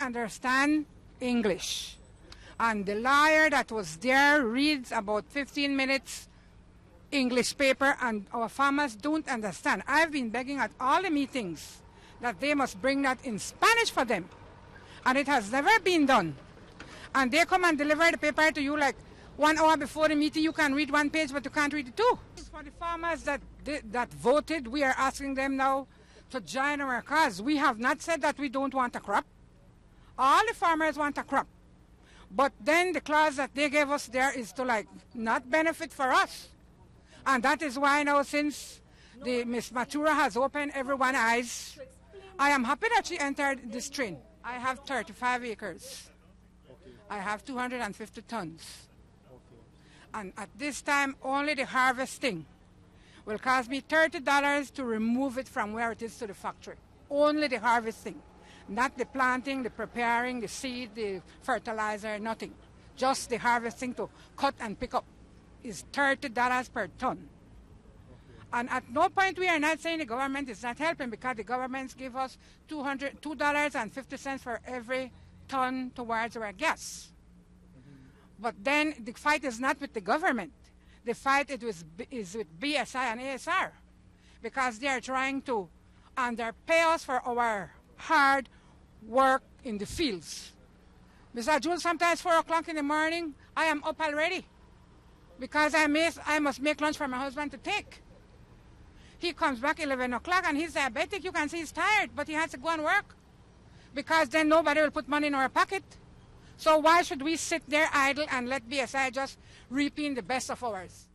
understand English. And the lawyer that was there reads about 15 minutes English paper, and our farmers don't understand. I've been begging at all the meetings that they must bring that in Spanish for them. And it has never been done. And they come and deliver the paper to you like 1 hour before the meeting. You can read one page, but you can't read it two. For the farmers that voted, we are asking them now to join our cause. We have not said that we don't want a crop. All the farmers want a crop. But then the clause that they gave us there is to like not benefit for us. And that is why now, since Ms. Matura has opened everyone's eyes, I am happy that she entered this train. I have 35 acres. Okay. I have 250 tons. Okay. And at this time, only the harvesting will cost me $30 to remove it from where it is to the factory. Only the harvesting. Not the planting, the preparing, the seed, the fertilizer, nothing. Just the harvesting to cut and pick up is $30 per ton. Okay. And at no point we are not saying the government is not helping, because the government give us $2.50 for every ton towards our gas. But then the fight is not with the government. The fight is with BSI and ASR, because they are trying to underpay us for our hard work in the fields. Mr. June, sometimes 4 o'clock in the morning, I am up already, because I must make lunch for my husband to take. He comes back 11 o'clock and he's diabetic. You can see he's tired, but he has to go and work, because then nobody will put money in our pocket. So why should we sit there idle and let BSI just reaping the best of ours?